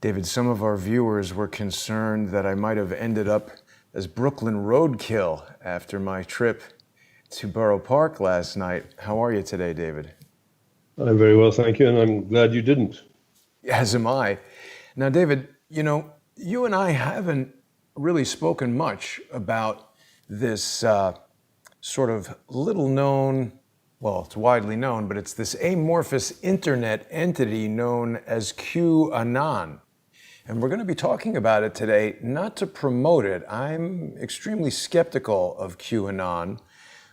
David, some of our viewers were concerned that I might have ended up as Brooklyn roadkill after my trip to Borough Park last night. How are you today, David? I'm very well, thank you, and I'm glad you didn't. As am I. Now, David, you and I haven't really spoken much about this sort of little known, well, it's widely known, but it's this amorphous internet entity known as QAnon. And we're going to be talking about it today, not to promote it. I'm extremely skeptical of QAnon.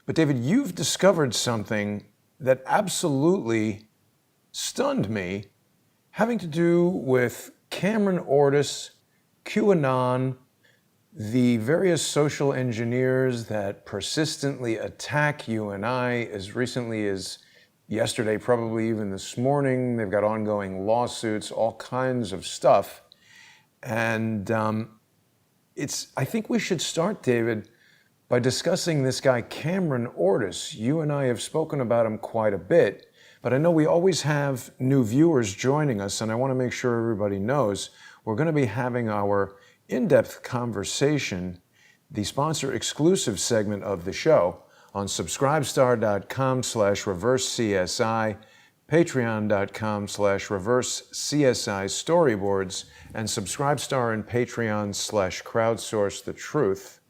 But David, you've discovered something that absolutely stunned me, having to do with Cameron Ortis, QAnon, the various social engineers that persistently attack you and I as recently as yesterday, probably even this morning. They've got ongoing lawsuits, all kinds of stuff. And I think we should start, David, by discussing this guy, Cameron Ortis. You and I have spoken about him quite a bit, but I know we always have new viewers joining us, and I want to make sure everybody knows we're going to be having our in-depth conversation, the sponsor-exclusive segment of the show, on subscribestar.com/reversecsi, patreon.com/reversecsi storyboards, and Subscribestar and Patreon/crowdsource the truth.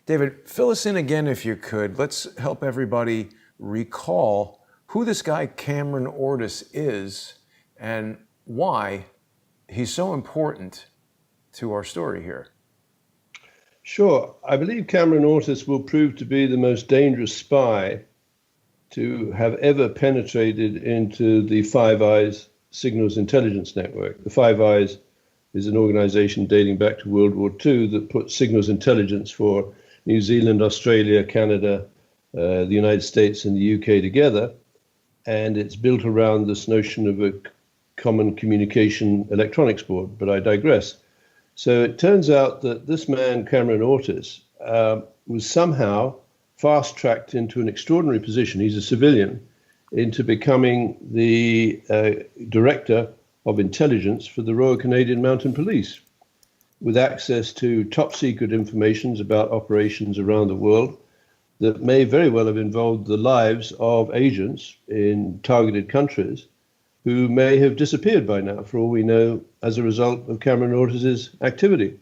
David, fill us in again if you could. Let's help everybody recall who this guy Cameron Ortis is and why he's so important to our story here. Sure. I believe Cameron Ortis will prove to be the most dangerous spy to have ever penetrated into the Five Eyes signals intelligence network. The Five Eyes is an organization dating back to World War II that puts signals intelligence for New Zealand, Australia, Canada, the United States, and the UK together. And it's built around this notion of a common communication electronics board, but I digress. So it turns out that this man, Cameron Ortis, was somehow fast-tracked into an extraordinary position. He's a civilian, into becoming the director of intelligence for the Royal Canadian Mounted Police, with access to top-secret information about operations around the world that may very well have involved the lives of agents in targeted countries who may have disappeared by now, for all we know, as a result of Cameron Ortis's activity.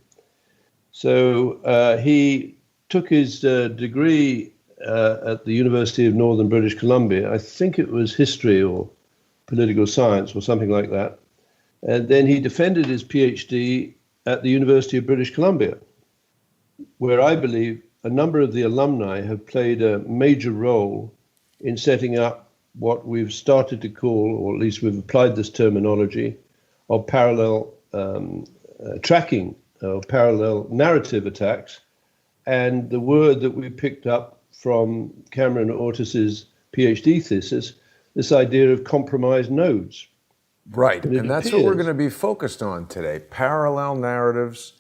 So he took his degree at the University of Northern British Columbia. I think it was history or political science or something like that. And then he defended his PhD at the University of British Columbia, where I believe a number of the alumni have played a major role in setting up what we've started to call, or at least we've applied this terminology, of parallel tracking, of parallel narrative attacks. And the word that we picked up from Cameron Ortis's PhD thesis, this idea of compromised nodes. Right, and that's what we're going to be focused on today, parallel narratives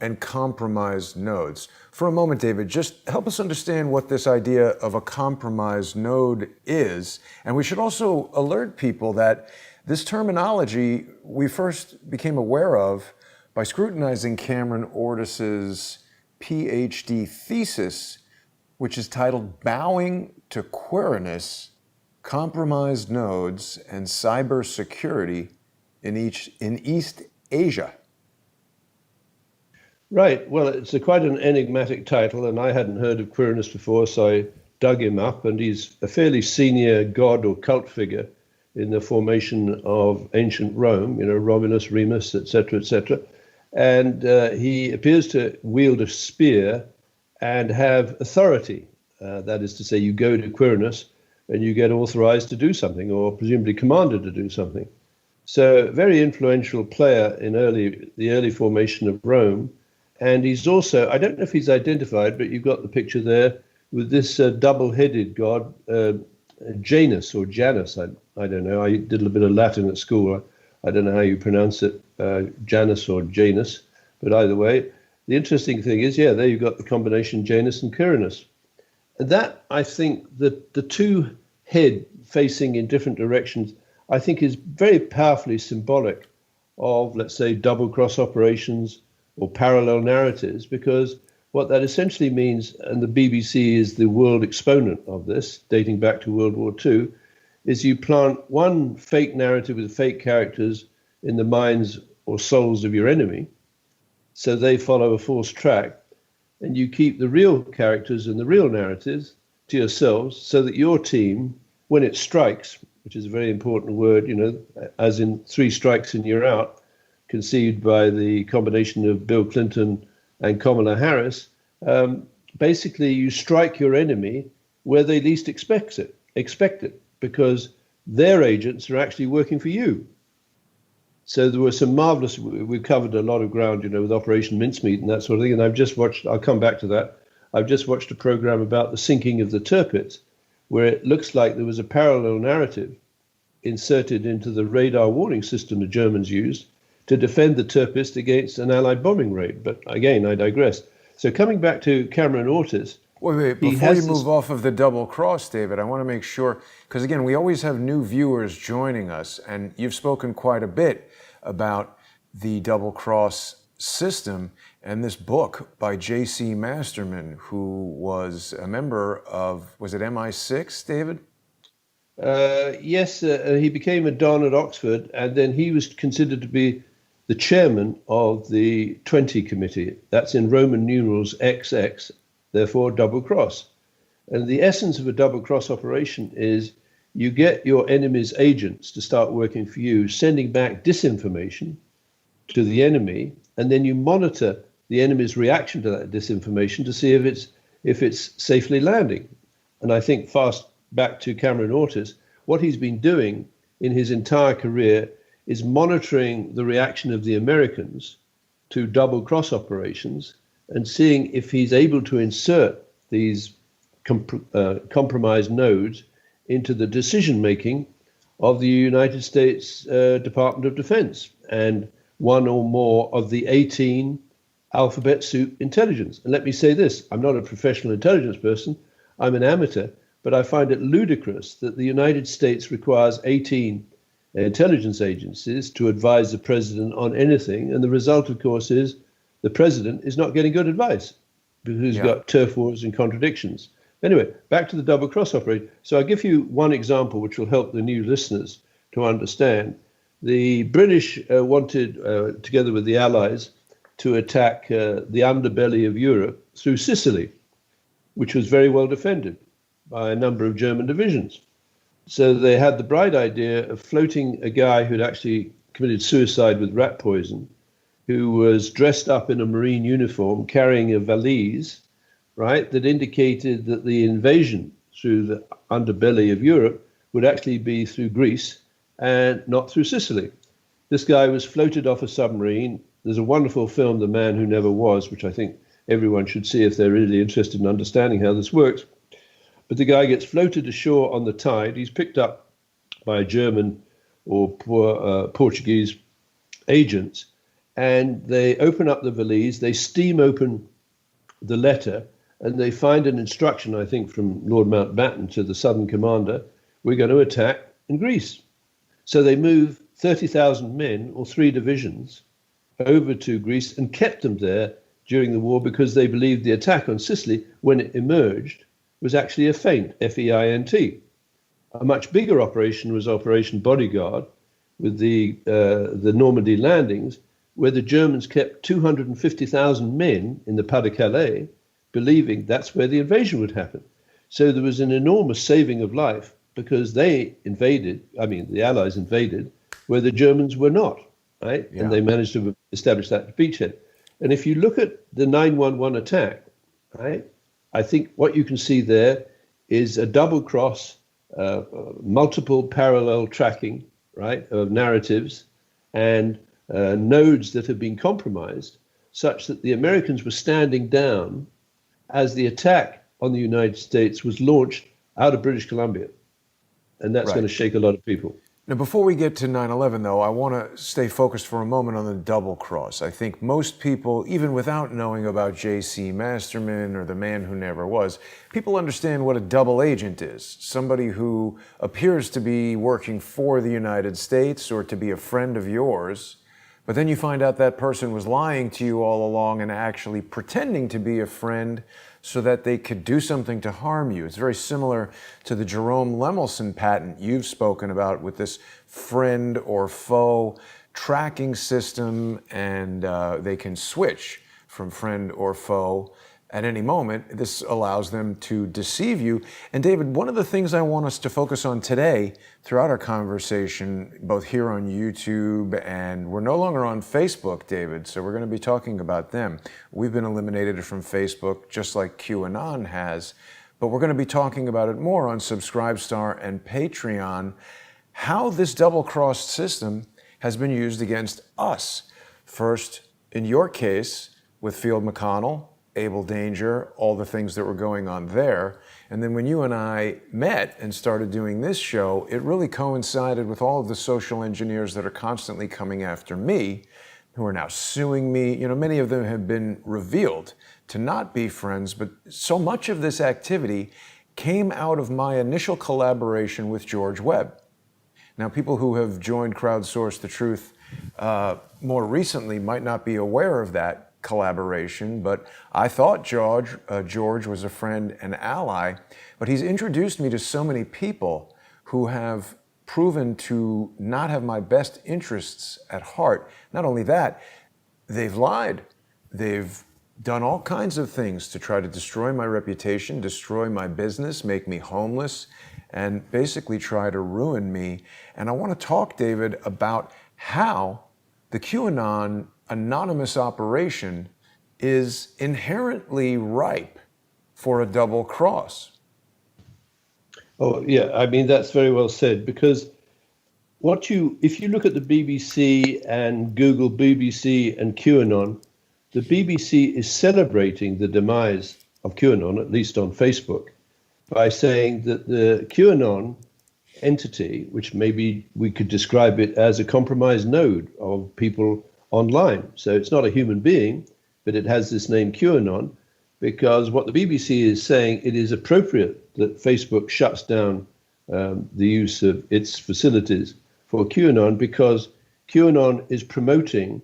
and compromised nodes. For a moment, David, just help us understand what this idea of a compromised node is. And we should also alert people that this terminology we first became aware of by scrutinizing Cameron Ortis's PhD thesis, which is titled Bowing to Queerness, Compromised Nodes and Cybersecurity in East Asia. Right. Well, it's quite an enigmatic title, and I hadn't heard of Quirinus before, so I dug him up, and he's a fairly senior god or cult figure in the formation of ancient Rome, Romulus, Remus, etc., etc. And he appears to wield a spear and have authority. That is to say, you go to Quirinus and you get authorized to do something, or presumably commanded to do something. So, very influential player in the early formation of Rome. And he's also, I don't know if he's identified, but you've got the picture there with this double-headed god, Janus or Janus. I don't know. I did a little bit of Latin at school. I don't know how you pronounce it, Janus or Janus. But either way, the interesting thing is, there you've got the combination Janus and Quirinus. And that, I think, that the two head facing in different directions, I think is very powerfully symbolic of, let's say, double cross operations or parallel narratives, because what that essentially means, and the BBC is the world exponent of this, dating back to World War II, is you plant one fake narrative with fake characters in the minds or souls of your enemy, so they follow a false track, and you keep the real characters and the real narratives to yourselves, so that your team, when it strikes, which is a very important word, as in 3 strikes and you're out, conceived by the combination of Bill Clinton and Kamala Harris, basically you strike your enemy where they least expect it, because their agents are actually working for you. So there were some marvelous, we've covered a lot of ground, with Operation Mincemeat and that sort of thing. And I'll come back to that. I've just watched a program about the sinking of the Tirpitz, where it looks like there was a parallel narrative inserted into the radar warning system the Germans used to defend the Tirpitz against an Allied bombing raid. But again, I digress. So coming back to Cameron Ortis. Wait, before you move off of the double cross, David, I want to make sure, because again, we always have new viewers joining us, and you've spoken quite a bit about the double cross system and this book by J.C. Masterman, who was a member of, was it MI6, David? Yes, he became a Don at Oxford, and then he was considered to be the chairman of the 20 committee. That's in Roman numerals XX, therefore double cross. And the essence of a double cross operation is you get your enemy's agents to start working for you, sending back disinformation to the enemy, and then you monitor the enemy's reaction to that disinformation to see if it's safely landing. And I think fast back to Cameron Ortis, what he's been doing in his entire career is monitoring the reaction of the Americans to double cross operations and seeing if he's able to insert these compromised nodes into the decision making of the United States Department of Defense and one or more of the 18 alphabet soup intelligence. And let me say this, I'm not a professional intelligence person, I'm an amateur, but I find it ludicrous that the United States requires 18 intelligence agencies to advise the president on anything. And the result, of course, is the president is not getting good advice because he's got turf wars and contradictions. Anyway, back to the double cross operation. So I'll give you one example which will help the new listeners to understand. The British wanted, together with the Allies, to attack the underbelly of Europe through Sicily, which was very well defended by a number of German divisions. So they had the bright idea of floating a guy who'd actually committed suicide with rat poison, who was dressed up in a Marine uniform, carrying a valise, right, that indicated that the invasion through the underbelly of Europe would actually be through Greece and not through Sicily. This guy was floated off a submarine. There's a wonderful film, The Man Who Never Was, which I think everyone should see if they're really interested in understanding how this works. But the guy gets floated ashore on the tide. He's picked up by German or Portuguese agents, and they open up the valise, they steam open the letter, and they find an instruction, I think, from Lord Mountbatten to the Southern Commander, we're going to attack in Greece. So they move 30,000 men, or 3 divisions, over to Greece and kept them there during the war because they believed the attack on Sicily, when it emerged, was actually a feint, F-E-I-N-T. A much bigger operation was Operation Bodyguard with the Normandy landings, where the Germans kept 250,000 men in the Pas-de-Calais, believing that's where the invasion would happen. So there was an enormous saving of life because they invaded, the Allies invaded, where the Germans were not, right? Yeah. And they managed to establish that beachhead. And if you look at the 9/11 attack, right, I think what you can see there is a double cross, multiple parallel tracking, right, of narratives and nodes that have been compromised, such that the Americans were standing down as the attack on the United States was launched out of British Columbia. And that's going to shake a lot of people. Now, before we get to 9/11, though, I want to stay focused for a moment on the double cross. I think most people, even without knowing about J.C. Masterman or the Man Who Never Was, people understand what a double agent is. Somebody who appears to be working for the United States or to be a friend of yours, But then you find out that person was lying to you all along and actually pretending to be a friend so that they could do something to harm you. It's very similar to the Jerome Lemelson patent you've spoken about with this friend or foe tracking system, and they can switch from friend or foe at any moment. This allows them to deceive you. And David, one of the things I want us to focus on today throughout our conversation, both here on YouTube, and we're no longer on Facebook, David, so we're going to be talking about them. We've been eliminated from Facebook just like QAnon has, but we're going to be talking about it more on Subscribestar and Patreon, how this double-crossed system has been used against us. First, in your case, with Field McConnell, Able Danger, all the things that were going on there. And then when you and I met and started doing this show, it really coincided with all of the social engineers that are constantly coming after me, who are now suing me. You know, many of them have been revealed to not be friends, but so much of this activity came out of my initial collaboration with George Webb. Now, people who have joined Crowdsource the Truth more recently might not be aware of that collaboration, but I thought George was a friend and ally, but he's introduced me to so many people who have proven to not have my best interests at heart. Not only that, they've lied. They've done all kinds of things to try to destroy my reputation, destroy my business, make me homeless, and basically try to ruin me. And I want to talk, David, about how the QAnon anonymous operation is inherently ripe for a double cross. Oh, yeah, I mean, that's very well said, because if you look at the BBC and Google BBC and QAnon, the BBC is celebrating the demise of QAnon, at least on Facebook, by saying that the QAnon entity, which maybe we could describe it as a compromised node of people online. So it's not a human being, but it has this name QAnon, because what the BBC is saying, it is appropriate that Facebook shuts down the use of its facilities for QAnon, because QAnon is promoting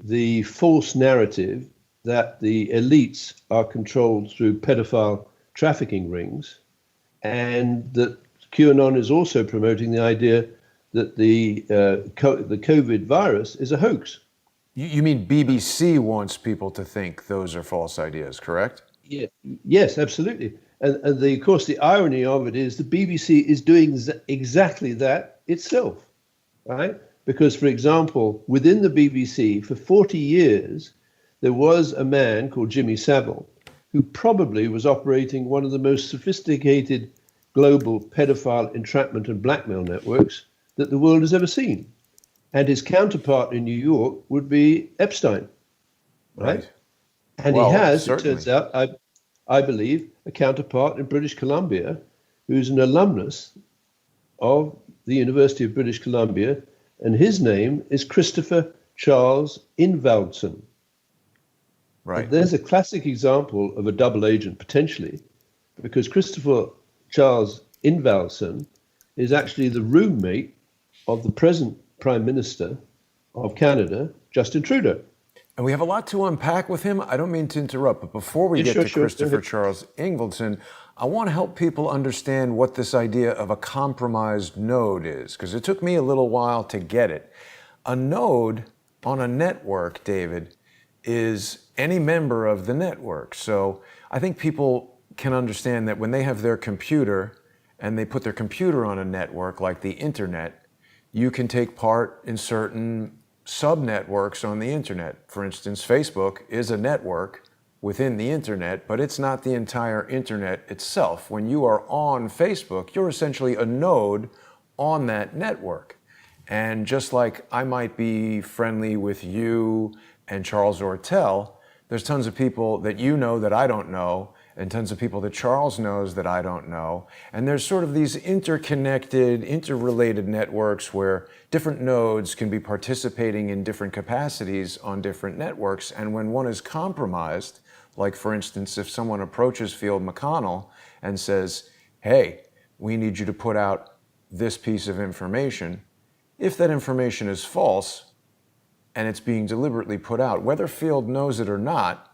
the false narrative that the elites are controlled through pedophile trafficking rings, and that QAnon is also promoting the idea that the COVID virus is a hoax. You mean BBC wants people to think those are false ideas, correct? Yeah, yes, absolutely. And of course, the irony of it is the BBC is doing exactly that itself, right? Because, for example, within the BBC, for 40 years, there was a man called Jimmy Savile, who probably was operating one of the most sophisticated global pedophile entrapment and blackmail networks that the world has ever seen. And his counterpart in New York would be Epstein, right? And well, he has, certainly. It turns out, I believe, a counterpart in British Columbia, who's an alumnus of the University of British Columbia, and his name is Christopher Charles Ingvaldson. Right. And there's a classic example of a double agent, potentially, because Christopher Charles Ingvaldson is actually the roommate of the present Prime Minister of Canada, Justin Trudeau. And we have a lot to unpack with him. I don't mean to interrupt, but before we get to Christopher Charles Ingvaldson, I want to help people understand what this idea of a compromised node is, because it took me a little while to get it. A node on a network, David, is any member of the network. So I think people can understand that when they have their computer and they put their computer on a network like the internet, you can take part in certain sub-networks on the internet. For instance, Facebook is a network within the internet, but it's not the entire internet itself. When you are on Facebook, you're essentially a node on that network. And just like I might be friendly with you and Charles Ortel, there's tons of people that you know that I don't know, and tons of people that Charles knows that I don't know. And there's sort of these interconnected, interrelated networks where different nodes can be participating in different capacities on different networks. And when one is compromised, like for instance, if someone approaches Field McConnell and says, hey, we need you to put out this piece of information, if that information is false, and it's being deliberately put out. Whether Field knows it or not,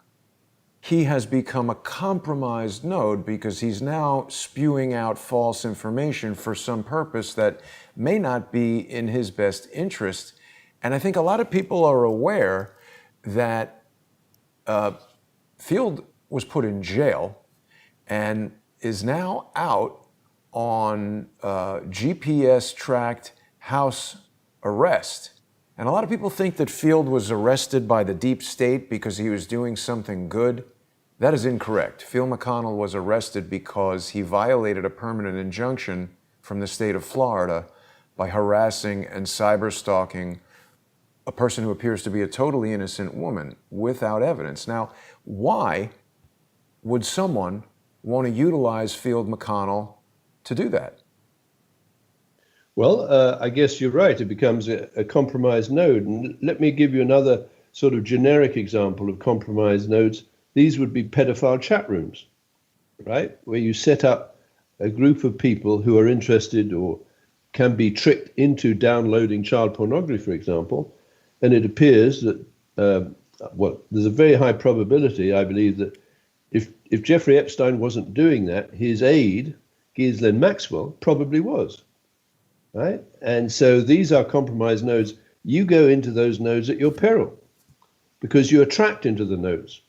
he has become a compromised node because he's now spewing out false information for some purpose that may not be in his best interest. And I think a lot of people are aware that Field was put in jail and is now out on GPS-tracked house arrest. And a lot of people think that Field was arrested by the deep state because he was doing something good. That is incorrect. Field McConnell was arrested because he violated a permanent injunction from the state of Florida by harassing and cyber-stalking a person who appears to be a totally innocent woman without evidence. Now, why would someone want to utilize Field McConnell to do that? Well, I guess you're right. It becomes a compromised node. And let me give you another sort of generic example of compromised nodes. These would be pedophile chat rooms, right? Where you set up a group of people who are interested or can be tricked into downloading child pornography, for example. And it appears that, there's a very high probability, I believe, that if Jeffrey Epstein wasn't doing that, his aide, Ghislaine Maxwell, probably was. Right? And so these are compromised nodes. You go into those nodes at your peril because you are tracked into the nodes.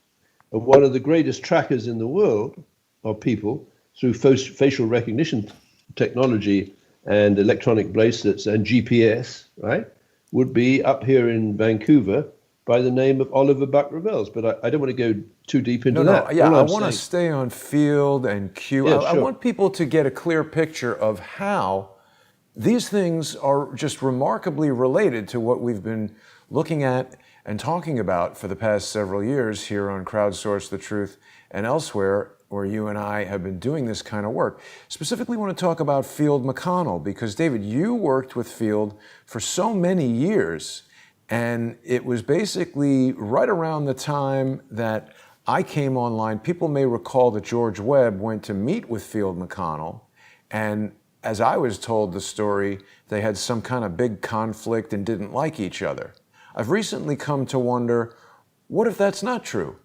And one of the greatest trackers in the world of people through facial recognition technology and electronic bracelets and GPS, right, would be up here in Vancouver by the name of Oliver Buck-Revels. But I don't want to go too deep into that. Yeah, I want to stay on Field and Q. Yeah, I want people to get a clear picture of how these things are just remarkably related to what we've been looking at and talking about for the past several years here on Crowdsource the Truth and elsewhere, where you and I have been doing this kind of work. Specifically want to talk about Field McConnell, because David, you worked with Field for so many years, and it was basically right around the time that I came online. People may recall that George Webb went to meet with Field McConnell, and as I was told the story, they had some kind of big conflict and didn't like each other. I've recently come to wonder, what if that's not true?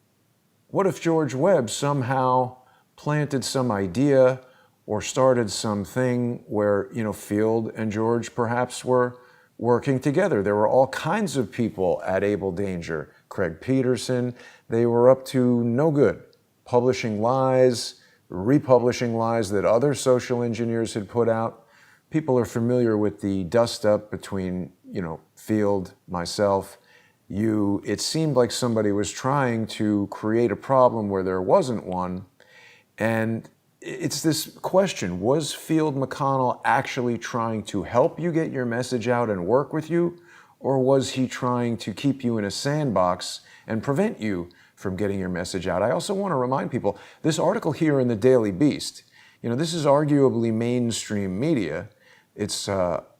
What if George Webb somehow planted some idea or started something where, Field and George perhaps were working together? There were all kinds of people at Able Danger. Craig Peterson, they were up to no good, publishing lies, republishing lies that other social engineers had put out. People are familiar with the dust-up between, Field, myself, you. It seemed like somebody was trying to create a problem where there wasn't one. And it's this question, was Field McConnell actually trying to help you get your message out and work with you? Or was he trying to keep you in a sandbox and prevent you from getting your message out? I also want to remind people, this article here in the Daily Beast, this is arguably mainstream media. It's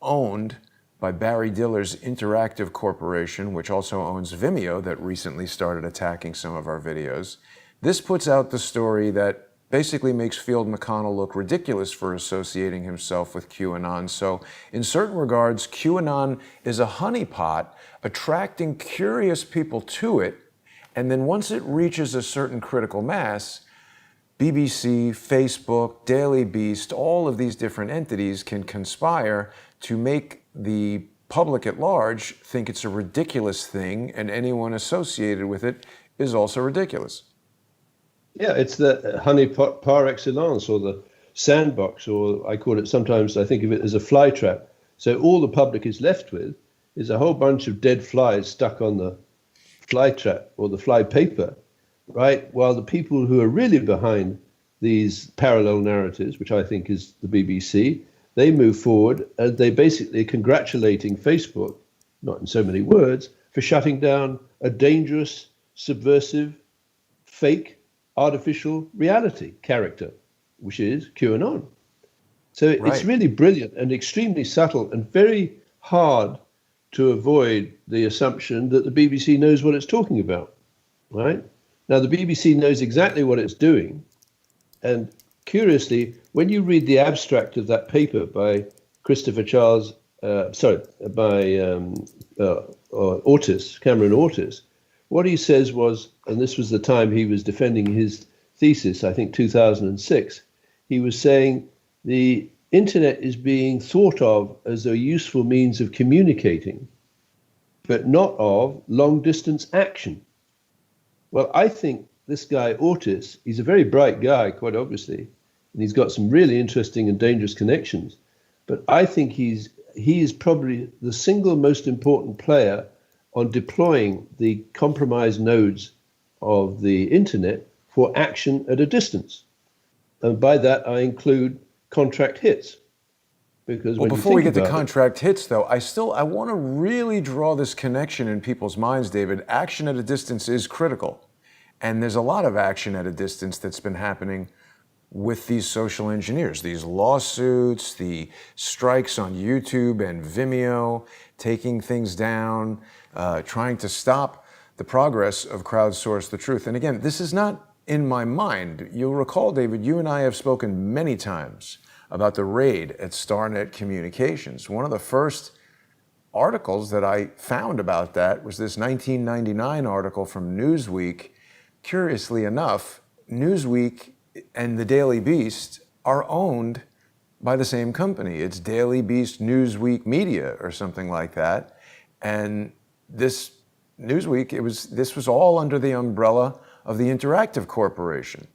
owned by Barry Diller's Interactive Corporation, which also owns Vimeo, that recently started attacking some of our videos. This puts out the story that basically makes Field McConnell look ridiculous for associating himself with QAnon. So in certain regards, QAnon is a honeypot attracting curious people to it. And then once it reaches a certain critical mass, BBC, Facebook, Daily Beast, all of these different entities can conspire to make the public at large think it's a ridiculous thing, and anyone associated with it is also ridiculous. Yeah, it's the honeypot par excellence, or the sandbox, or I call it sometimes, I think of it as a fly trap. So all the public is left with is a whole bunch of dead flies stuck on the fly trap or the fly paper, right? While the people who are really behind these parallel narratives, which I think is the BBC, they move forward and they basically are congratulating Facebook, not in so many words, for shutting down a dangerous, subversive, fake, artificial reality character, which is QAnon. So It's really brilliant and extremely subtle and very hard to avoid the assumption that the BBC knows what it's talking about, right? Now, the BBC knows exactly what it's doing. And curiously, when you read the abstract of that paper by Christopher Charles, by Ortis, Cameron Ortis, what he says was, and this was the time he was defending his thesis, I think 2006, he was saying the internet is being thought of as a useful means of communicating, but not of long distance action. Well, I think this guy Ortis, he's a very bright guy, quite obviously, and he's got some really interesting and dangerous connections. But I think he is probably the single most important player on deploying the compromised nodes of the internet for action at a distance. And by that, I include contract hits. Because well, before we get to contract hits, though, I want to really draw this connection in people's minds, David. Action at a distance is critical. And there's a lot of action at a distance that's been happening with these social engineers, these lawsuits, the strikes on YouTube and Vimeo, taking things down, trying to stop the progress of crowdsource the truth. And again, this is not in my mind. You'll recall, David, you and I have spoken many times about the raid at StarNet Communications. One of the first articles that I found about that was this 1999 article from Newsweek. Curiously enough, Newsweek and the Daily Beast are owned by the same company. It's Daily Beast Newsweek Media or something like that. And this Newsweek, this was all under the umbrella of the Interactive Corporation.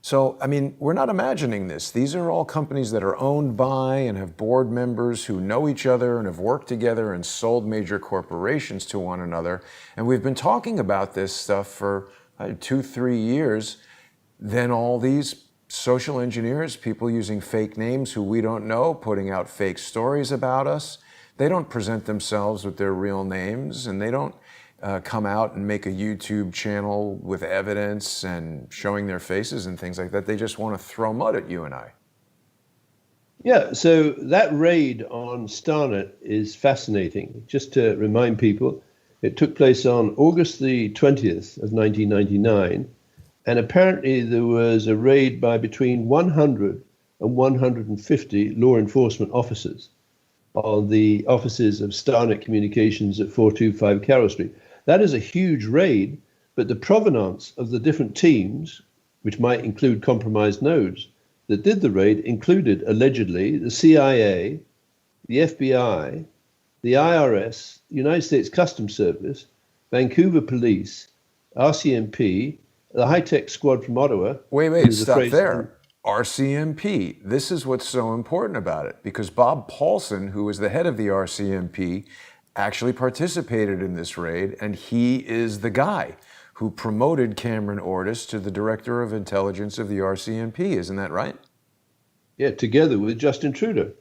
So, I mean, we're not imagining this. These are all companies that are owned by and have board members who know each other and have worked together and sold major corporations to one another. And we've been talking about this stuff for 2-3 years. Then all these social engineers, people using fake names who we don't know, putting out fake stories about us. They don't present themselves with their real names, and they don't come out and make a YouTube channel with evidence and showing their faces and things like that. They just want to throw mud at you and I. Yeah, so that raid on StarNet is fascinating. Just to remind people, it took place on August the 20th of 1999, and apparently there was a raid by between 100 and 150 law enforcement officers on the offices of StarNet Communications at 425 Carroll Street. That is a huge raid, but the provenance of the different teams, which might include compromised nodes, that did the raid included, allegedly, the CIA, the FBI, the IRS, United States Customs Service, Vancouver Police, RCMP, the high-tech squad from Ottawa. Wait, stop there. RCMP. This is what's so important about it, because Bob Paulson, who was the head of the RCMP, actually participated in this raid, and he is the guy who promoted Cameron Ortis to the director of intelligence of the RCMP. Isn't that right? Yeah, together with Justin Trudeau.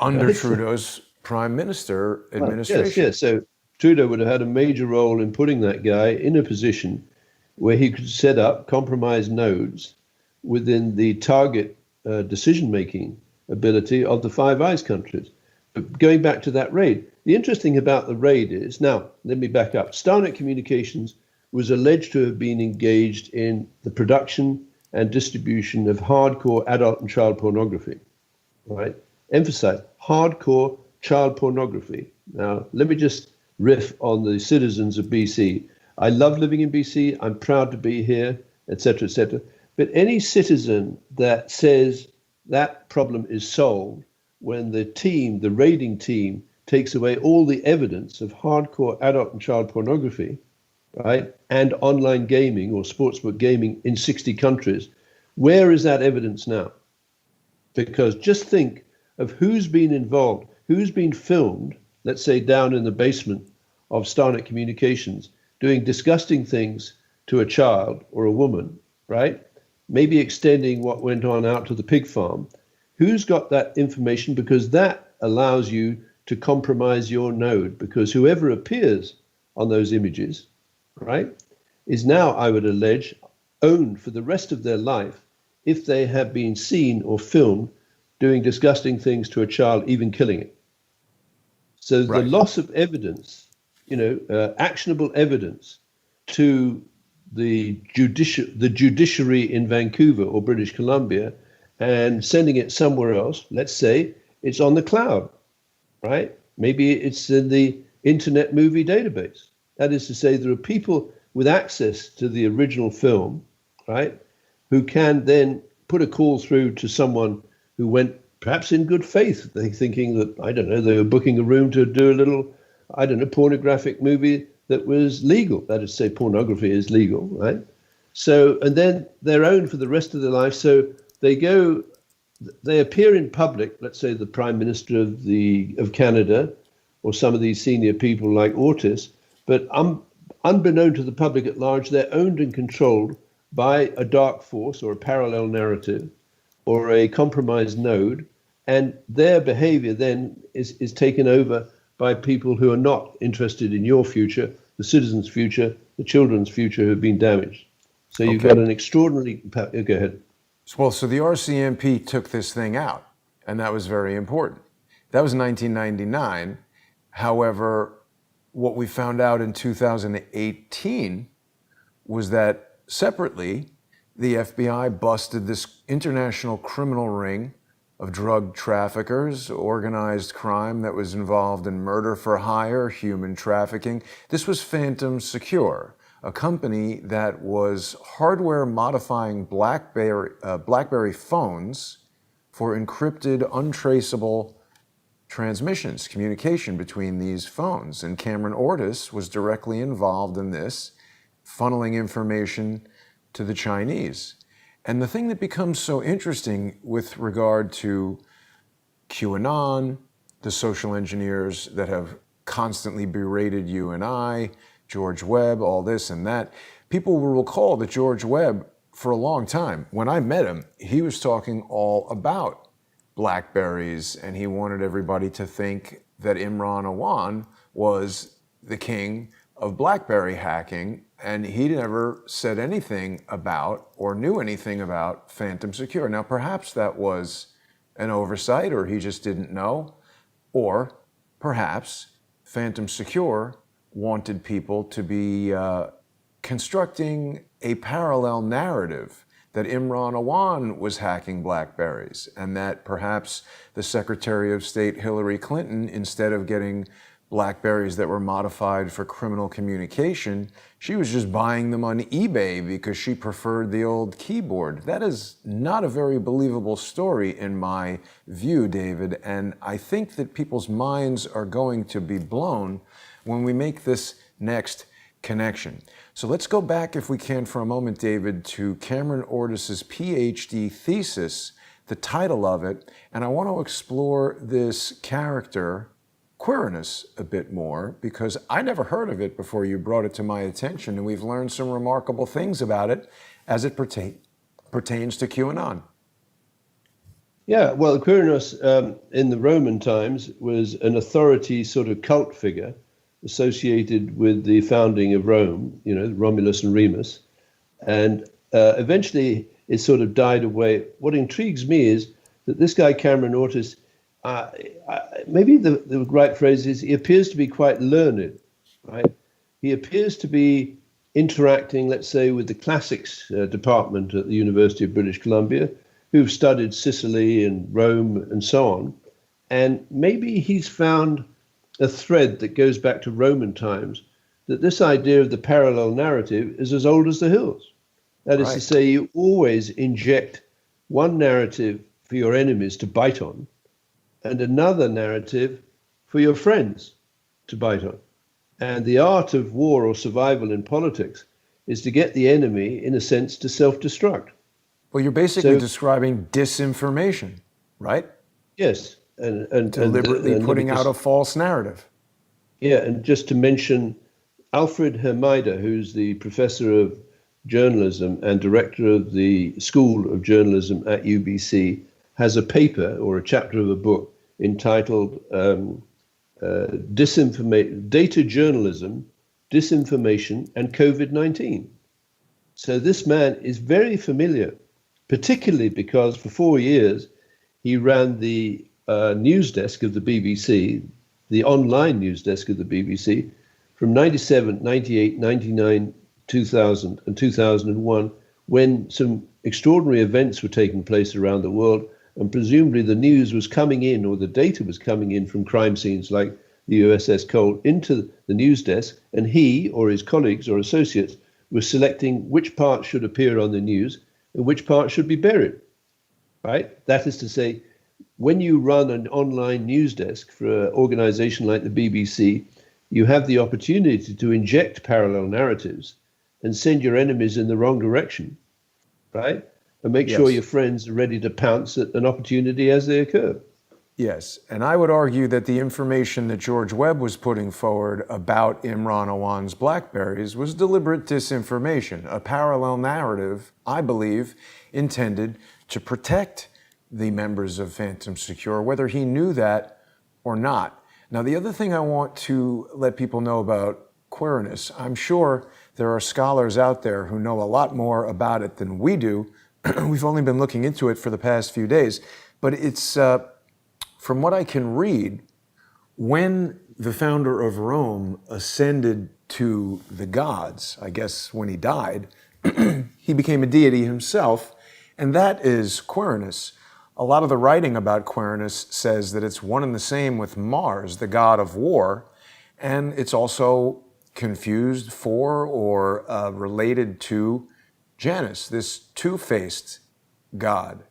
Under Trudeau's prime minister administration. Yes. So Trudeau would have had a major role in putting that guy in a position where he could set up compromised nodes within the target decision-making ability of the Five Eyes countries. But going back to that raid, the interesting about the raid is, now, let me back up. StarNet Communications was alleged to have been engaged in the production and distribution of hardcore adult and child pornography, right? Emphasize, hardcore child pornography. Now, let me just riff on the citizens of BC. I love living in BC. I'm proud to be here, etc., etc. But any citizen that says that problem is solved when the raiding team takes away all the evidence of hardcore adult and child pornography, right, and online gaming or sportsbook gaming in 60 countries, where is that evidence now? Because just think of who's been involved, who's been filmed, let's say down in the basement of StarNet Communications, doing disgusting things to a child or a woman, right? Maybe extending what went on out to the pig farm. Who's got that information? Because that allows you to compromise your node, because whoever appears on those images, right, is now, I would allege, owned for the rest of their life if they have been seen or filmed doing disgusting things to a child, even killing it. So the loss of evidence, actionable evidence to the judiciary in Vancouver or British Columbia and sending it somewhere else, let's say it's on the cloud, right? Maybe it's in the Internet Movie Database. That is to say, there are people with access to the original film, right, who can then put a call through to someone who went perhaps in good faith, they thinking that, I don't know, they were booking a room to do a little, I don't know, pornographic movie that was legal. That is to say, pornography is legal, right? So, and then they're owned for the rest of their life. So they appear in public, let's say the Prime Minister of Canada, or some of these senior people like Ortiz, but unbeknown to the public at large, they're owned and controlled by a dark force or a parallel narrative or a compromised node, and their behavior then is taken over by people who are not interested in your future, the citizens' future, the children's future who have been damaged. So you've got an extraordinarily... Go ahead. Well, so the RCMP took this thing out, and that was very important. That was 1999. However, what we found out in 2018 was that separately, the FBI busted this international criminal ring of drug traffickers, organized crime that was involved in murder for hire, human trafficking. This was Phantom Secure, a company that was hardware modifying BlackBerry phones for encrypted, untraceable transmissions, communication between these phones. And Cameron Ortiz was directly involved in this, funneling information to the Chinese. And the thing that becomes so interesting with regard to QAnon, the social engineers that have constantly berated you and I, George Webb, all this and that, people will recall that George Webb, for a long time, when I met him, he was talking all about Blackberries, and he wanted everybody to think that Imran Awan was the king of Blackberry hacking, and he never said anything about or knew anything about Phantom Secure. Now, perhaps that was an oversight, or he just didn't know, or perhaps Phantom Secure wanted people to be constructing a parallel narrative that Imran Awan was hacking Blackberries, and that perhaps the Secretary of State Hillary Clinton, instead of getting Blackberries that were modified for criminal communication, she was just buying them on eBay because she preferred the old keyboard. That is not a very believable story in my view, David, and I think that people's minds are going to be blown when we make this next connection. So let's go back, if we can, for a moment, David, to Cameron Ortiz's PhD thesis, the title of it, and I want to explore this character, Quirinus, a bit more, because I never heard of it before you brought it to my attention, and we've learned some remarkable things about it as it pertains to QAnon. Yeah, well, Quirinus in the Roman times was an authority sort of cult figure associated with the founding of Rome, you know, Romulus and Remus, and eventually it sort of died away. What intrigues me is that this guy, Cameron Ortiz, maybe the right phrase is he appears to be quite learned, right? He appears to be interacting, let's say, with the classics department at the University of British Columbia, who've studied Sicily and Rome and so on. And maybe he's found a thread that goes back to Roman times, that this idea of the parallel narrative is as old as the hills. That is to say, you always inject one narrative for your enemies to bite on, and another narrative for your friends to bite on. And the art of war or survival in politics is to get the enemy, in a sense, to self-destruct. Well, you're basically describing disinformation, right? Yes. And deliberately putting out a false narrative. Yeah, and just to mention Alfred Hermida, who's the professor of journalism and director of the School of Journalism at UBC, has a paper or a chapter of a book entitled Data Journalism, Disinformation, and COVID-19. So this man is very familiar, particularly because for 4 years he ran the news desk of the BBC, the online news desk of the BBC, from 97, 98, 99, 2000, and 2001, when some extraordinary events were taking place around the world, and presumably the news was coming in, or the data was coming in from crime scenes like the USS Cole into the news desk, and he or his colleagues or associates were selecting which parts should appear on the news and which parts should be buried, right? That is to say, when you run an online news desk for an organization like the BBC, you have the opportunity to inject parallel narratives and send your enemies in the wrong direction, right? And make sure your friends are ready to pounce at an opportunity as they occur. Yes, and I would argue that the information that George Webb was putting forward about Imran Awan's BlackBerries was deliberate disinformation, a parallel narrative, I believe, intended to protect the members of Phantom Secure, whether he knew that or not. Now, the other thing I want to let people know about queerness, I'm sure there are scholars out there who know a lot more about it than we do. We've only been looking into it for the past few days, but it's, from what I can read, when the founder of Rome ascended to the gods, I guess when he died, he became a deity himself, and that is queerness. A lot of the writing about queerness says that it's one and the same with Mars, the god of war, and it's also confused for or related to Janus, this two-faced god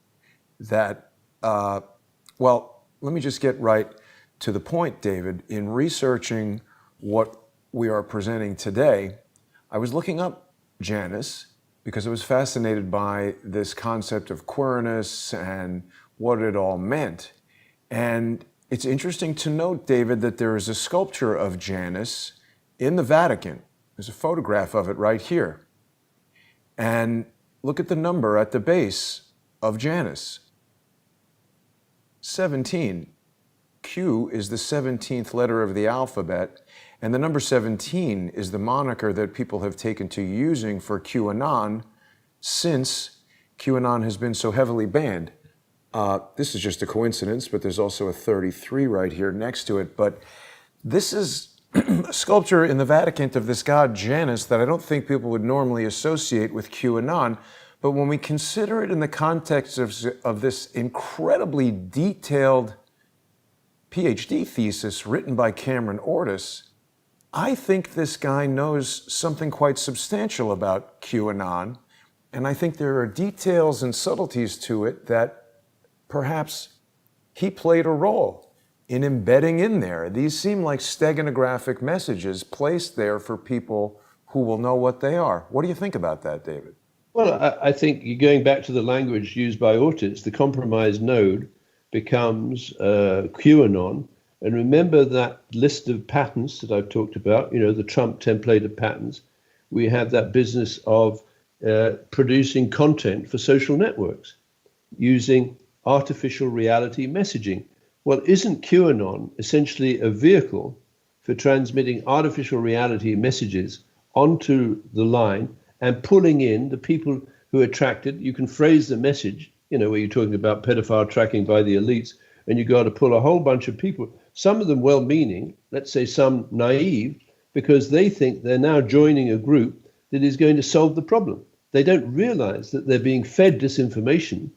that, well, let me just get right to the point, David. In researching what we are presenting today, I was looking up Janus because I was fascinated by this concept of queerness and what it all meant. And it's interesting to note, David, that there is a sculpture of Janus in the Vatican. There's a photograph of it right here. And look at the number at the base of Janus. 17. Q is the 17th letter of the alphabet, and the number 17 is the moniker that people have taken to using for QAnon since QAnon has been so heavily banned. This is just a coincidence, but there's also a 33 right here next to it. But this is a sculpture in the Vatican of this god Janus that I don't think people would normally associate with QAnon. But when we consider it in the context of this incredibly detailed PhD thesis written by Cameron Ortis, I think this guy knows something quite substantial about QAnon, and I think there are details and subtleties to it that perhaps he played a role in embedding in there. These seem like steganographic messages placed there for people who will know what they are. What do you think about that, David? Well, I think you're going back to the language used by Ortiz. The compromised node becomes QAnon. And remember that list of patents that I've talked about, the Trump template of patents. We have that business of producing content for social networks using artificial reality messaging. Well, isn't QAnon essentially a vehicle for transmitting artificial reality messages onto the line and pulling in the people who are attracted? You can phrase the message, where you're talking about pedophile tracking by the elites, and you got to pull a whole bunch of people, some of them well-meaning, let's say some naive, because they think they're now joining a group that is going to solve the problem. They don't realize that they're being fed disinformation,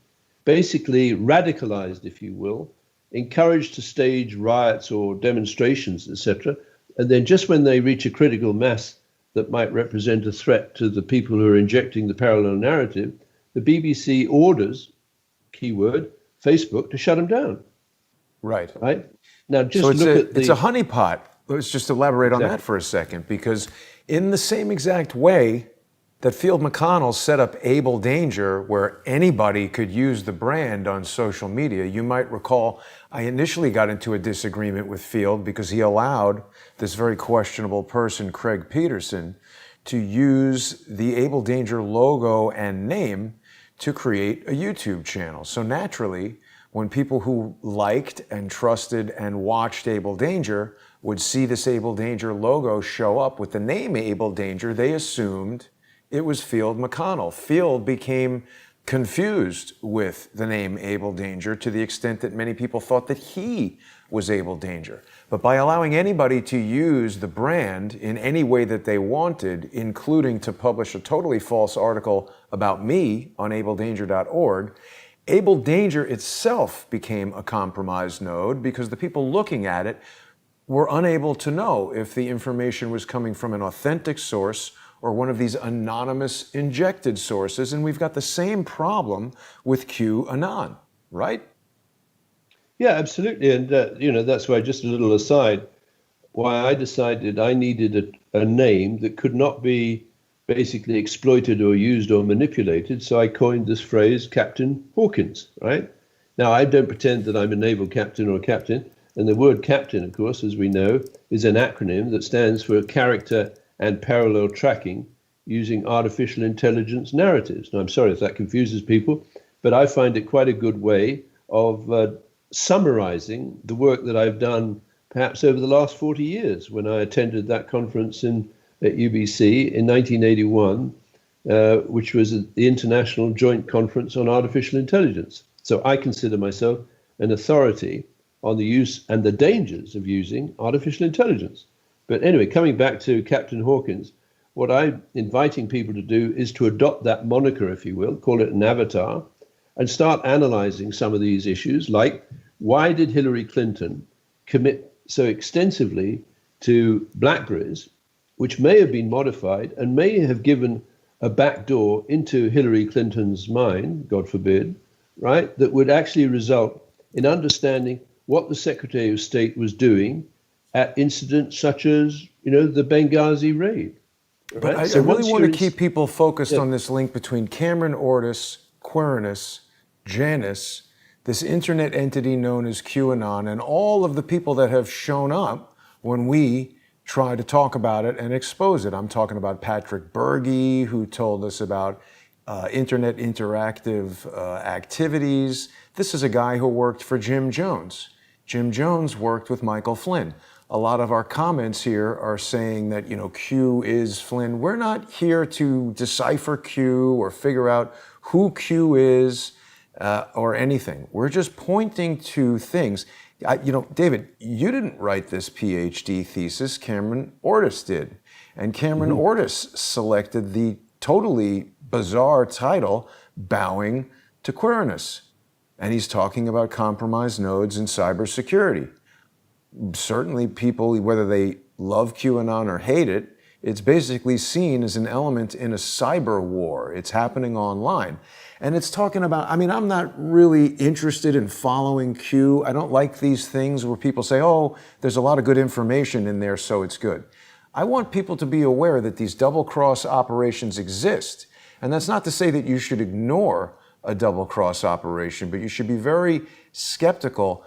basically radicalized, if you will, encouraged to stage riots or demonstrations, etc. And then just when they reach a critical mass that might represent a threat to the people who are injecting the parallel narrative, the BBC orders, keyword, Facebook to shut them down. Right. Right? Now, just so it's a honeypot. Let's just elaborate on that for a second, because in the same exact way that Field McConnell set up Able Danger, where anybody could use the brand on social media, you might recall I initially got into a disagreement with Field because he allowed this very questionable person, Craig Peterson, to use the Able Danger logo and name to create a YouTube channel. So naturally, when people who liked and trusted and watched Able Danger would see this Able Danger logo show up with the name Able Danger, they assumed it was Field McConnell. Field became confused with the name Able Danger to the extent that many people thought that he was Able Danger. But by allowing anybody to use the brand in any way that they wanted, including to publish a totally false article about me on abledanger.org, Able Danger itself became a compromised node because the people looking at it were unable to know if the information was coming from an authentic source or one of these anonymous injected sources. And we've got the same problem with QAnon, right? Yeah, absolutely. And, that's why, just a little aside, why I decided I needed a name that could not be basically exploited or used or manipulated. So I coined this phrase, Captain Hawkins, right? Now, I don't pretend that I'm a naval captain or a captain. And the word captain, of course, as we know, is an acronym that stands for character and parallel tracking using artificial intelligence narratives. Now, I'm sorry if that confuses people, but I find it quite a good way of summarizing the work that I've done perhaps over the last 40 years when I attended that conference at UBC in 1981, which was the International Joint Conference on Artificial Intelligence. So I consider myself an authority on the use and the dangers of using artificial intelligence. But anyway, coming back to Captain Hawkins, what I'm inviting people to do is to adopt that moniker, if you will, call it an avatar, and start analyzing some of these issues, like why did Hillary Clinton commit so extensively to BlackBerries, which may have been modified and may have given a backdoor into Hillary Clinton's mind, God forbid, right, that would actually result in understanding what the Secretary of State was doing at incidents such as, the Benghazi raid. Right? But I really want to keep people focused on this link between Cameron Ortis, Quirinus, Janus, this internet entity known as QAnon, and all of the people that have shown up when we try to talk about it and expose it. I'm talking about Patrick Berge, who told us about internet interactive activities. This is a guy who worked for Jim Jones. Jim Jones worked with Michael Flynn. A lot of our comments here are saying that, Q is Flynn. We're not here to decipher Q or figure out who Q is or anything. We're just pointing to things. David, you didn't write this PhD thesis. Cameron Ortis did. And Cameron Ortis selected the totally bizarre title, Bowing to Quirinus. And he's talking about compromised nodes and cybersecurity. Certainly people, whether they love QAnon or hate it, it's basically seen as an element in a cyber war. It's happening online. And it's talking about, I'm not really interested in following Q. I don't like these things where people say, oh, there's a lot of good information in there, so it's good. I want people to be aware that these double-cross operations exist. And that's not to say that you should ignore a double-cross operation, but you should be very skeptical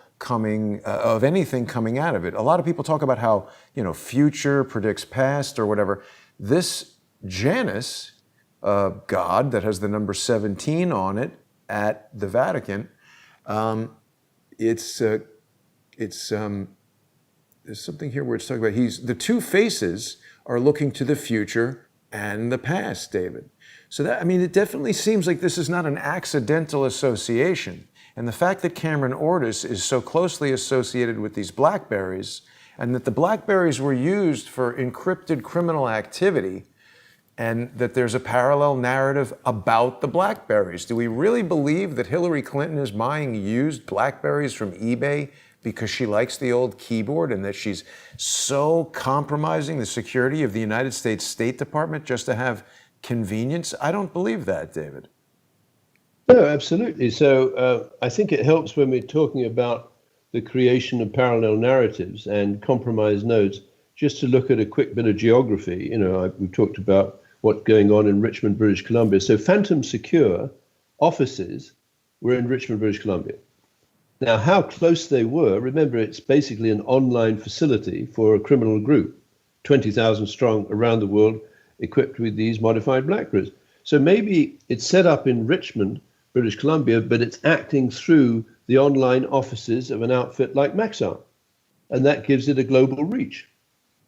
of anything coming out of it. A lot of people talk about how, future predicts past or whatever. This Janus, God that has the number 17 on it at the Vatican, there's something here where it's talking about the two faces are looking to the future and the past, David. So that, it definitely seems like this is not an accidental association. And the fact that Cameron Ortis is so closely associated with these BlackBerries, and that the BlackBerries were used for encrypted criminal activity, and that there's a parallel narrative about the BlackBerries. Do we really believe that Hillary Clinton is buying used BlackBerries from eBay because she likes the old keyboard, and that she's so compromising the security of the United States State Department just to have convenience? I don't believe that, David. No, absolutely. So I think it helps when we're talking about the creation of parallel narratives and compromised nodes, just to look at a quick bit of geography. We've talked about what's going on in Richmond, British Columbia. So Phantom Secure offices were in Richmond, British Columbia. Now, how close they were, remember, it's basically an online facility for a criminal group, 20,000 strong around the world, equipped with these modified BlackBerries. So maybe it's set up in Richmond, British Columbia, but it's acting through the online offices of an outfit like Maxar. And that gives it a global reach,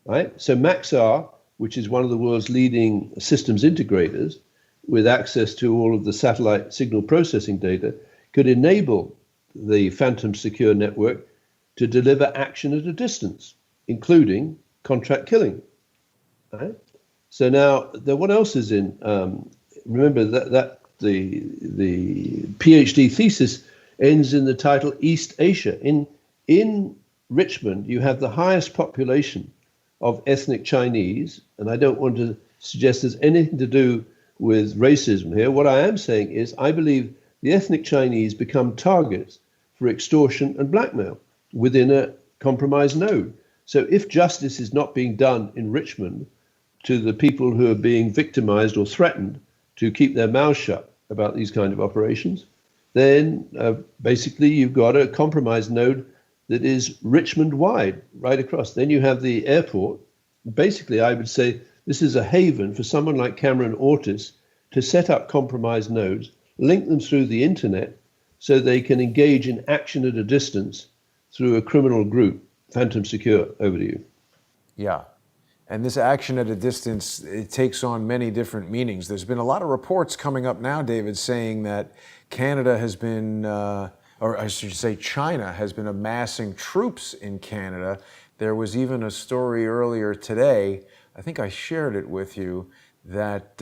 right? So Maxar, which is one of the world's leading systems integrators with access to all of the satellite signal processing data, could enable the Phantom Secure network to deliver action at a distance, including contract killing, right? So now, what else is in? Remember that the PhD thesis ends in the title East Asia. In Richmond, you have the highest population of ethnic Chinese, and I don't want to suggest there's anything to do with racism here. What I am saying is I believe the ethnic Chinese become targets for extortion and blackmail within a compromised node. So if justice is not being done in Richmond to the people who are being victimized or threatened to keep their mouths shut about these kind of operations, then basically you've got a compromised node that is Richmond wide, right across. Then you have the airport. Basically, I would say this is a haven for someone like Cameron Ortis to set up compromised nodes, link them through the internet so they can engage in action at a distance through a criminal group. Phantom Secure, over to you. Yeah. And this action at a distance, it takes on many different meanings. There's been a lot of reports coming up now, David, saying that Canada has been, or I should say China has been amassing troops in Canada. There was even a story earlier today, I think I shared it with you, that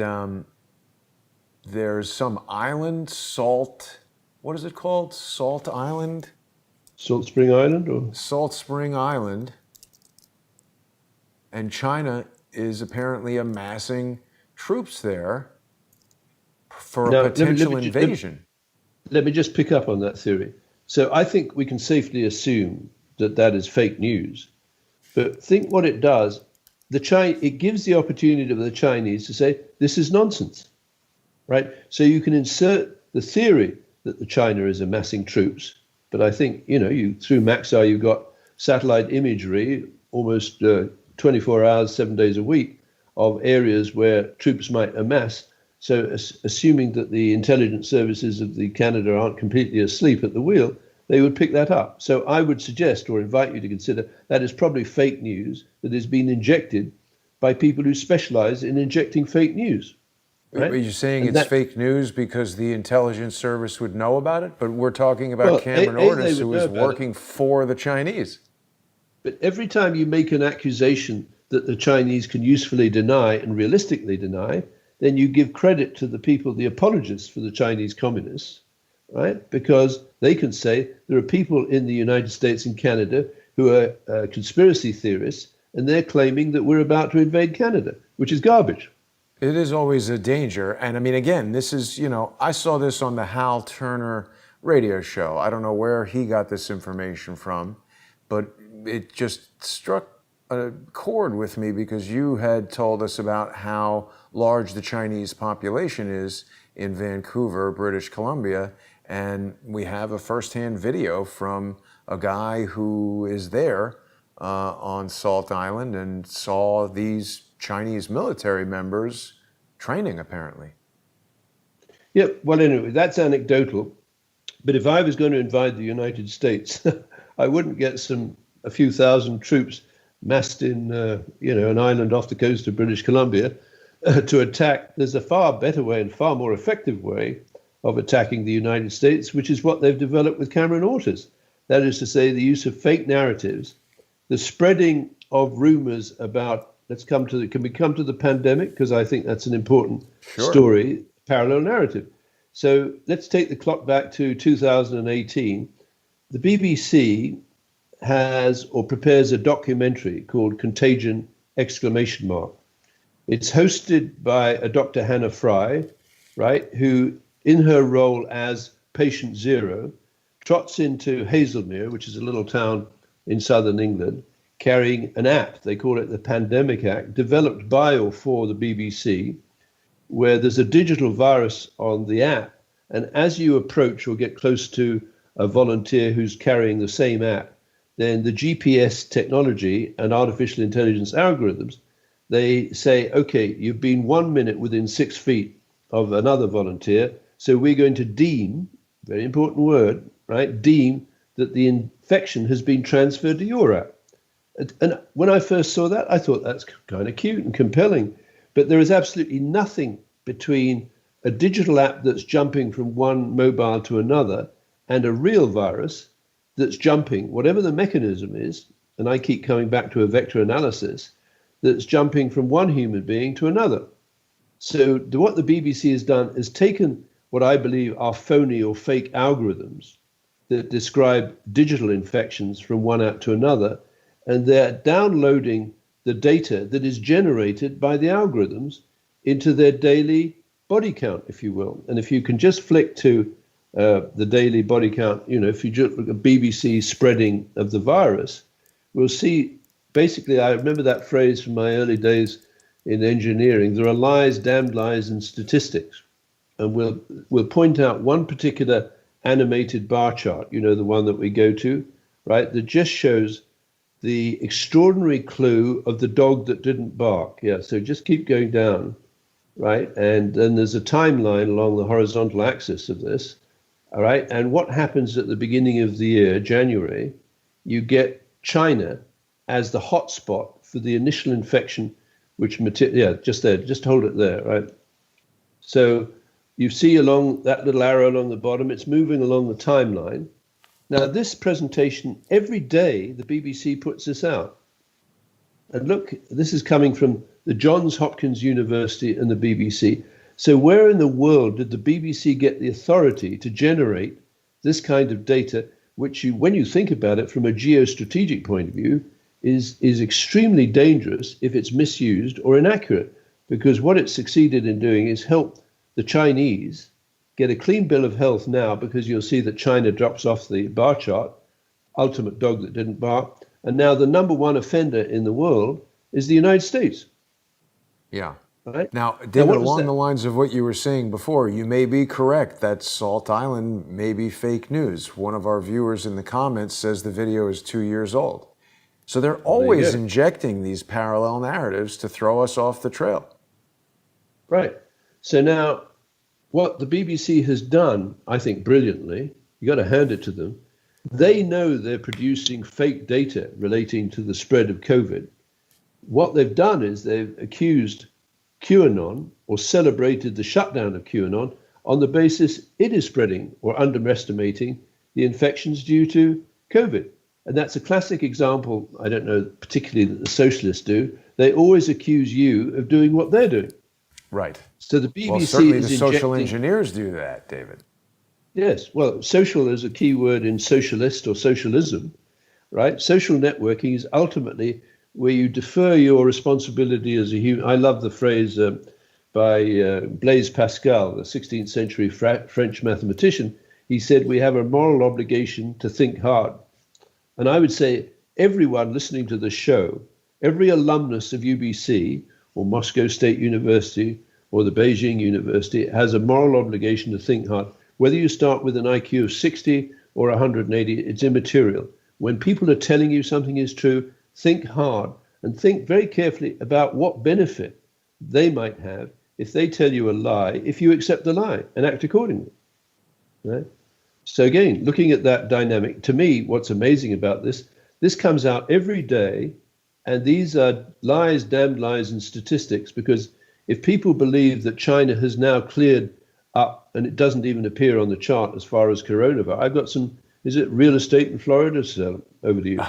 there's some island, what is it called? Salt Island? Salt Spring Island? Or? Salt Spring Island. And China is apparently amassing troops there for a potential invasion. Let me just pick up on that theory. So I think we can safely assume that that is fake news. But think what it does. It gives the opportunity to the Chinese to say, this is nonsense, right? So you can insert the theory that the China is amassing troops. But I think, through Maxar, you've got satellite imagery almost 24 hours, 7 days a week of areas where troops might amass. So assuming that the intelligence services of the Canada aren't completely asleep at the wheel, they would pick that up. So I would suggest or invite you to consider that is probably fake news that has been injected by people who specialize in injecting fake news. Right? Are you saying it's fake news because the intelligence service would know about it? But we're talking about Cameron Ortis, who is working for the Chinese. But every time you make an accusation that the Chinese can usefully deny and realistically deny, then you give credit to the people, the apologists for the Chinese communists, right? Because they can say there are people in the United States and Canada who are conspiracy theorists, and they're claiming that we're about to invade Canada, which is garbage. It is always a danger. And I mean, again, this is, I saw this on the Hal Turner radio show. I don't know where he got this information from, but it just struck a chord with me because you had told us about how large the Chinese population is in Vancouver, British Columbia. And we have a firsthand video from a guy who is there on Salt Island and saw these Chinese military members training, apparently. Yeah, well, anyway, that's anecdotal. But if I was going to invade the United States, I wouldn't get a few thousand troops massed in, an island off the coast of British Columbia to attack. There's a far better way and far more effective way of attacking the United States, which is what they've developed with Cameron Ortis. That is to say, the use of fake narratives, the spreading of rumors about, can we come to the pandemic? Because I think that's an important story, parallel narrative. So let's take the clock back to 2018. The BBC has or prepares a documentary called Contagion! It's hosted by a Dr. Hannah Fry, right, who in her role as patient zero trots into Hazelmere, which is a little town in southern England, carrying an app. They call it the Pandemic Act, developed by or for the BBC, where there's a digital virus on the app. And as you approach or get close to a volunteer who's carrying the same app, then the GPS technology and artificial intelligence algorithms, they say, okay, you've been 1 minute within 6 feet of another volunteer. So we're going to deem, very important word, right? Deem that the infection has been transferred to your app. And when I first saw that, I thought that's kind of cute and compelling. But there is absolutely nothing between a digital app that's jumping from one mobile to another and a real virus that's jumping, whatever the mechanism is, and I keep coming back to a vector analysis, that's jumping from one human being to another. So what the BBC has done is taken what I believe are phony or fake algorithms that describe digital infections from one app to another, and they're downloading the data that is generated by the algorithms into their daily body count, if you will. And if you can just flick to the daily body count, if you just look at BBC spreading of the virus, we'll see, basically, I remember that phrase from my early days in engineering, there are lies, damned lies, and statistics. And we'll point out one particular animated bar chart, the one that we go to, right, that just shows the extraordinary clue of the dog that didn't bark. Yeah, so just keep going down, right? And then there's a timeline along the horizontal axis of this, all right? And what happens at the beginning of the year, January, you get China as the hotspot for the initial infection, just there, just hold it there, right? So you see along that little arrow along the bottom, it's moving along the timeline. Now, this presentation, every day, the BBC puts this out. And look, this is coming from the Johns Hopkins University and the BBC. So where in the world did the BBC get the authority to generate this kind of data, which when you think about it from a geostrategic point of view, is extremely dangerous if it's misused or inaccurate? Because what it succeeded in doing is help the Chinese get a clean bill of health now, because you'll see that China drops off the bar chart, ultimate dog that didn't bark. And now the number one offender in the world is the United States. Yeah. Right? Now, David, along the lines of what you were saying before, you may be correct that Salt Island may be fake news. One of our viewers in the comments says the video is 2 years old. So they're always injecting these parallel narratives to throw us off the trail. Right. So now, what the BBC has done, I think brilliantly, you got to hand it to them. They know they're producing fake data relating to the spread of COVID. What they've done is they've accused Qanon, or celebrated the shutdown of Qanon, on the basis it is spreading or underestimating the infections due to COVID. And that's a classic example, I don't know particularly that the socialists do. They always accuse you of doing what they're doing. Right. So the BBC well, certainly is the social engineers do that, David. Yes. Well, social is a key word in socialist or socialism, right? Social networking is ultimately where you defer your responsibility as a human. I love the phrase by Blaise Pascal, the 16th century French mathematician. He said, we have a moral obligation to think hard. And I would say everyone listening to the show, every alumnus of UBC or Moscow State University or the Beijing University has a moral obligation to think hard. Whether you start with an IQ of 60 or 180, it's immaterial. When people are telling you something is true, think hard and think very carefully about what benefit they might have if they tell you a lie, if you accept the lie and act accordingly. Right? So again, looking at that dynamic, to me, what's amazing about this comes out every day, and these are lies, damned lies, and statistics, because if people believe that China has now cleared up and it doesn't even appear on the chart as far as coronavirus, I've got some, is it real estate in Florida? So over to you.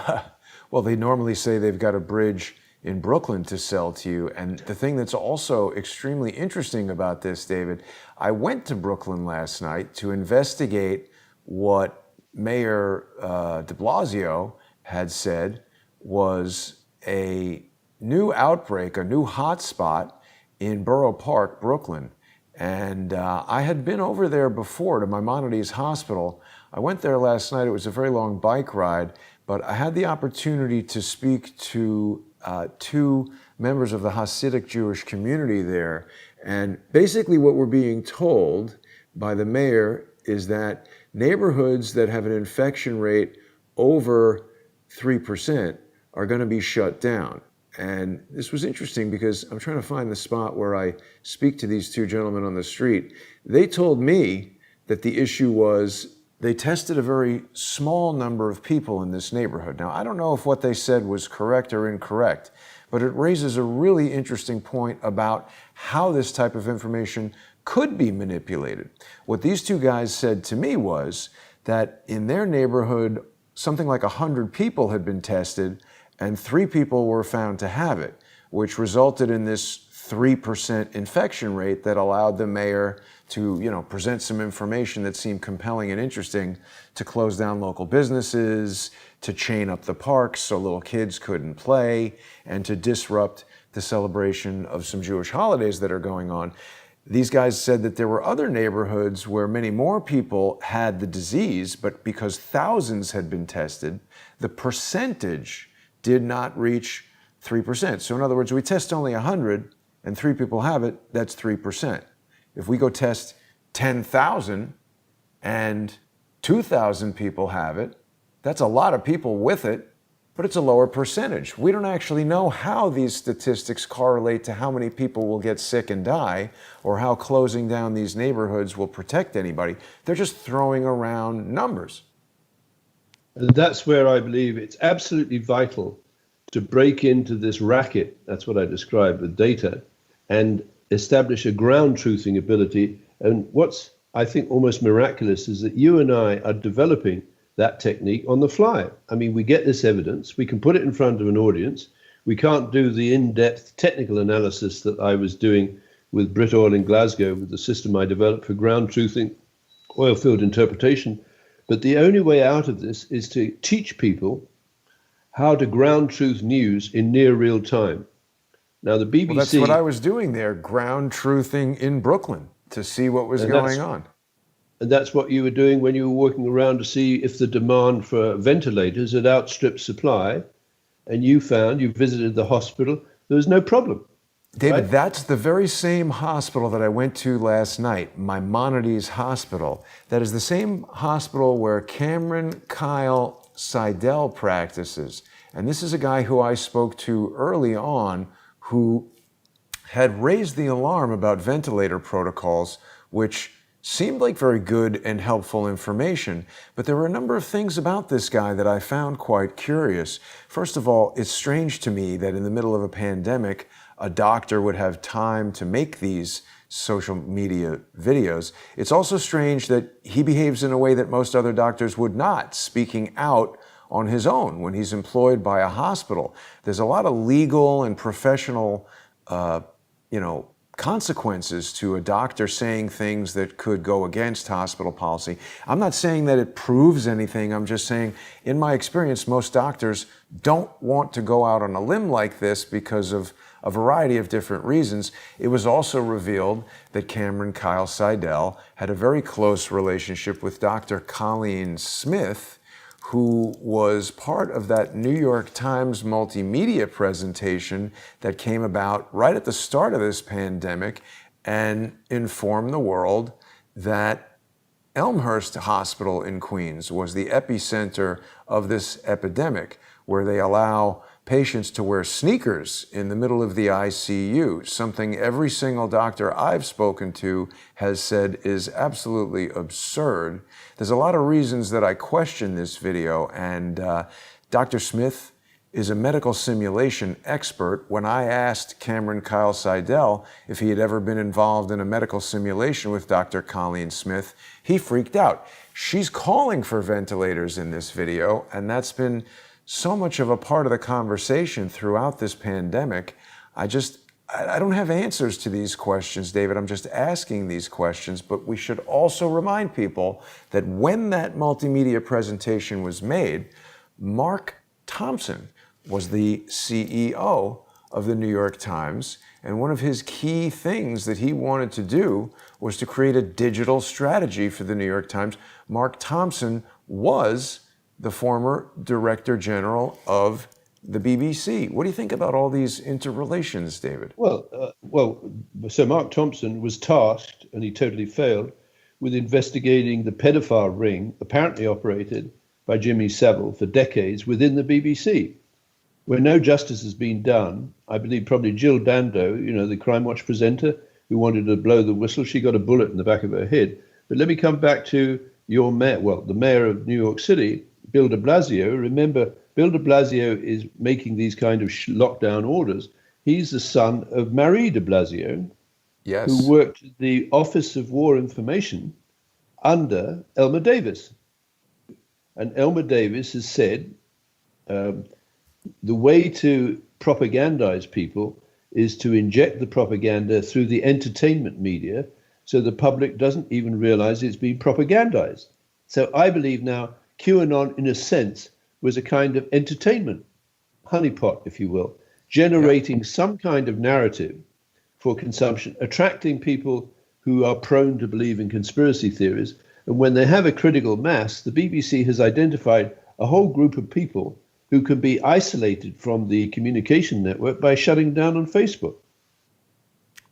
Well, they normally say they've got a bridge in Brooklyn to sell to you. And the thing that's also extremely interesting about this, David, I went to Brooklyn last night to investigate what Mayor de Blasio had said was a new outbreak, a new hotspot in Borough Park, Brooklyn. And I had been over there before to Maimonides Hospital. I went there last night. It was a very long bike ride, but I had the opportunity to speak to two members of the Hasidic Jewish community there. And basically what we're being told by the mayor is that neighborhoods that have an infection rate over 3% are going to be shut down. And this was interesting because I'm trying to find the spot where I speak to these two gentlemen on the street. They told me that the issue was they tested a very small number of people in this neighborhood. Now, I don't know if what they said was correct or incorrect, but it raises a really interesting point about how this type of information could be manipulated. What these two guys said to me was that in their neighborhood, something like 100 people had been tested and 3 people were found to have it, which resulted in this 3% infection rate that allowed the mayor to, present some information that seemed compelling and interesting to close down local businesses, to chain up the parks so little kids couldn't play, and to disrupt the celebration of some Jewish holidays that are going on. These guys said that there were other neighborhoods where many more people had the disease, but because thousands had been tested, the percentage did not reach 3%. So in other words, we test only 100 and 3 people have it, that's 3%. If we go test 10,000 and 2,000 people have it, that's a lot of people with it, but it's a lower percentage. We don't actually know how these statistics correlate to how many people will get sick and die, or how closing down these neighborhoods will protect anybody. They're just throwing around numbers. And that's where I believe it's absolutely vital to break into this racket, that's what I described with data, and establish a ground truthing ability. And what's, I think, almost miraculous is that you and I are developing that technique on the fly. I mean, we get this evidence, we can put it in front of an audience. We can't do the in-depth technical analysis that I was doing with Brit Oil in Glasgow with the system I developed for ground truthing, oil field interpretation. But the only way out of this is to teach people how to ground truth news in near real time. Now, the BBC... Well, that's what I was doing there, ground truthing in Brooklyn to see what was going on. And that's what you were doing when you were walking around to see if the demand for ventilators had outstripped supply. And you visited the hospital, there was no problem. David, right? That's the very same hospital that I went to last night, Maimonides Hospital. That is the same hospital where Cameron Kyle Seidel practices. And this is a guy who I spoke to early on who had raised the alarm about ventilator protocols, which seemed like very good and helpful information, but there were a number of things about this guy that I found quite curious. First of all, it's strange to me that in the middle of a pandemic, a doctor would have time to make these social media videos. It's also strange that he behaves in a way that most other doctors would not, speaking out on his own when he's employed by a hospital. There's a lot of legal and professional, consequences to a doctor saying things that could go against hospital policy. I'm not saying that it proves anything. I'm just saying, in my experience, most doctors don't want to go out on a limb like this because of a variety of different reasons. It was also revealed that Cameron Kyle Seidel had a very close relationship with Dr. Colleen Smith, who was part of that New York Times multimedia presentation that came about right at the start of this pandemic and informed the world that Elmhurst Hospital in Queens was the epicenter of this epidemic, where they allow patients to wear sneakers in the middle of the ICU, something every single doctor I've spoken to has said is absolutely absurd. There's a lot of reasons that I question this video, and Dr. Smith is a medical simulation expert. When I asked Cameron Kyle Seidel if he had ever been involved in a medical simulation with Dr. Colleen Smith, he freaked out. She's calling for ventilators in this video, and that's been so much of a part of the conversation throughout this pandemic. I don't have answers to these questions, David. I'm just asking these questions, but we should also remind people that when that multimedia presentation was made, Mark Thompson was the CEO of the New York Times, and one of his key things that he wanted to do was to create a digital strategy for the New York Times. Mark Thompson was the former Director General of the BBC. What do you think about all these interrelations, David? So Mark Thompson was tasked, and he totally failed, with investigating the pedophile ring apparently operated by Jimmy Savile for decades within the BBC. Where no justice has been done, I believe probably Jill Dando, the Crime Watch presenter who wanted to blow the whistle, she got a bullet in the back of her head. But let me come back to your mayor, the mayor of New York City, Bill de Blasio. Remember, Bill de Blasio is making these kind of lockdown orders. He's the son of Marie de Blasio, yes, who worked at the Office of War Information under Elmer Davis. And Elmer Davis has said the way to propagandize people is to inject the propaganda through the entertainment media so the public doesn't even realize it's being propagandized. So I believe now QAnon, in a sense, was a kind of entertainment honeypot, if you will, generating some kind of narrative for consumption, attracting people who are prone to believe in conspiracy theories. And when they have a critical mass, the BBC has identified a whole group of people who can be isolated from the communication network by shutting down on Facebook.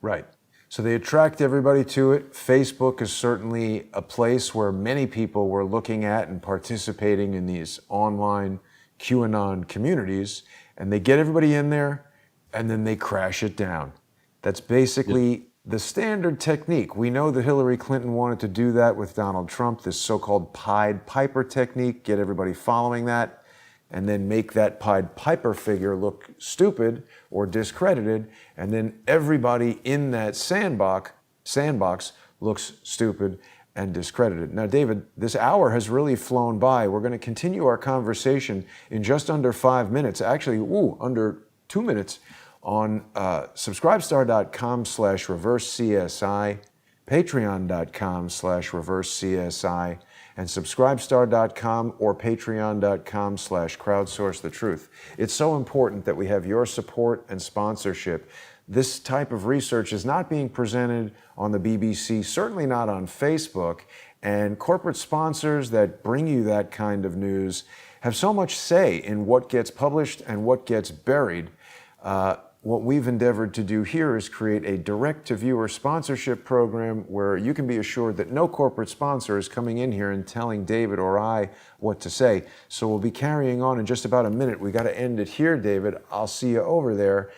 Right. So they attract everybody to it. Facebook is certainly a place where many people were looking at and participating in these online QAnon communities, and they get everybody in there and then they crash it down. That's basically the standard technique. We know that Hillary Clinton wanted to do that with Donald Trump, this so-called Pied Piper technique, get everybody following that, and then make that Pied Piper figure look stupid or discredited, and then everybody in that sandbox looks stupid and discredited. Now, David, this hour has really flown by. We're going to continue our conversation in just under 5 minutes, actually, under 2 minutes, on subscribestar.com/reversecsi, patreon.com/reversecsi, and subscribestar.com or patreon.com/crowdsourcethetruth. It's so important that we have your support and sponsorship. This type of research is not being presented on the BBC, certainly not on Facebook, and corporate sponsors that bring you that kind of news have so much say in what gets published and what gets buried. What we've endeavored to do here is create a direct-to-viewer sponsorship program where you can be assured that no corporate sponsor is coming in here and telling David or I what to say. So we'll be carrying on in just about a minute. We got to end it here, David. I'll see you over there.